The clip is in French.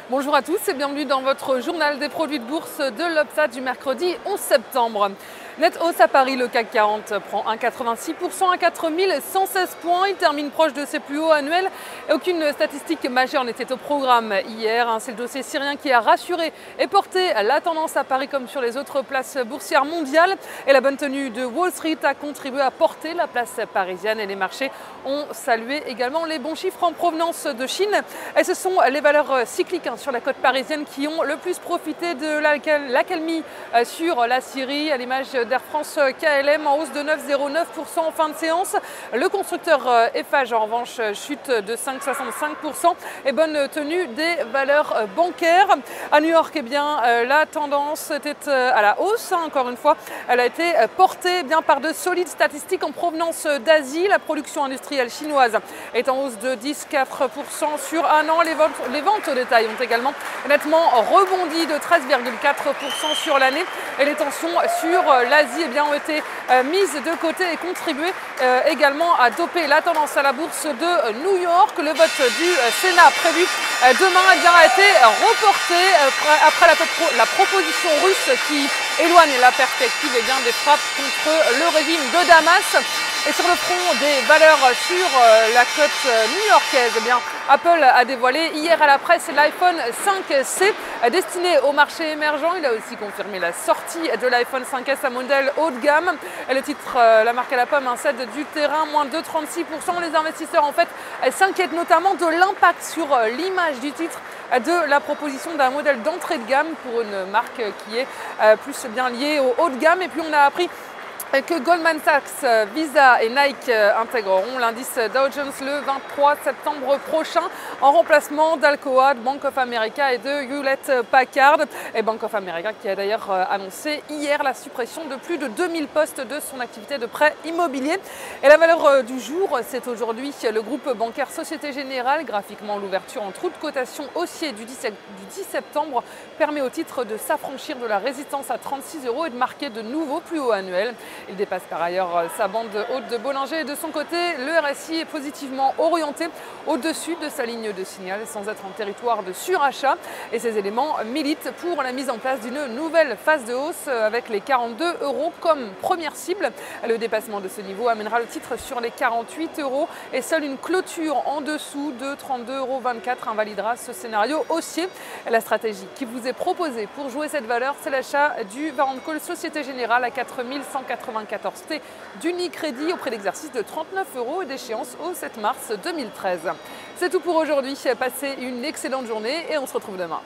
Bonjour à tous et bienvenue dans votre journal des produits de bourse de l'Obsa du mercredi 11 septembre. Net hausse à Paris, le CAC 40 prend 1,86% à 4116 points. Il termine proche de ses plus hauts annuels. Et aucune statistique majeure n'était au programme hier. C'est le dossier syrien qui a rassuré et porté la tendance à Paris comme sur les autres places boursières mondiales. Et la bonne tenue de Wall Street a contribué à porter la place parisienne. Et les marchés ont salué également les bons chiffres en provenance de Chine. Et ce sont les valeurs cycliques sur la côte parisienne qui ont le plus profité de l'accalmie sur la Syrie, à l'image d'Air France KLM en hausse de 9,09% en fin de séance. Le constructeur Eiffage en revanche chute de 5,65% et bonne tenue des valeurs bancaires. À New York, la tendance était à la hausse. Encore une fois, elle a été portée par de solides statistiques en provenance d'Asie. La production industrielle chinoise est en hausse de 10,4% sur un an. Les ventes au détail ont également nettement rebondi de 13,4% sur l'année et les tensions sur l'Asie ont été mises de côté et contribué également à doper la tendance à la bourse de New York. Le vote du Sénat prévu demain a été reporté après la proposition russe qui éloigne la perspective des frappes contre le régime de Damas. Et sur le front des valeurs sur la côte new-yorkaise, Apple a dévoilé hier à la presse l'iPhone 5C destiné au marché émergent. Il a aussi confirmé la sortie de l'iPhone 5S à modèle haut de gamme. Et le titre, la marque à la pomme, cède du terrain, moins de 36%. Les investisseurs s'inquiètent notamment de l'impact sur l'image du titre de la proposition d'un modèle d'entrée de gamme pour une marque qui est plus bien liée au haut de gamme. Et puis on a appris que Goldman Sachs, Visa et Nike intégreront l'indice Dow Jones le 23 septembre prochain en remplacement d'Alcoa, de Bank of America et de Hewlett Packard. Et Bank of America qui a d'ailleurs annoncé hier la suppression de plus de 2000 postes de son activité de prêt immobilier. Et la valeur du jour, c'est aujourd'hui le groupe bancaire Société Générale. Graphiquement, l'ouverture en trou de cotation haussier du 10 septembre permet au titre de s'affranchir de la résistance à 36 € et de marquer de nouveaux plus hauts annuels. Il dépasse par ailleurs sa bande haute de Bollinger et de son côté, le RSI est positivement orienté au-dessus de sa ligne de signal sans être en territoire de surachat. Et ces éléments militent pour la mise en place d'une nouvelle phase de hausse avec les 42 € comme première cible. Le dépassement de ce niveau amènera le titre sur les 48 € et seule une clôture en dessous de 32,24 € invalidera ce scénario haussier. La stratégie qui vous est proposée pour jouer cette valeur, c'est l'achat du Warrant Call Société Générale à 4194 T d'Unicredit au prix d'exercice de 39 € et d'échéance au 7 mars 2013. C'est tout pour aujourd'hui. Passez une excellente journée et on se retrouve demain.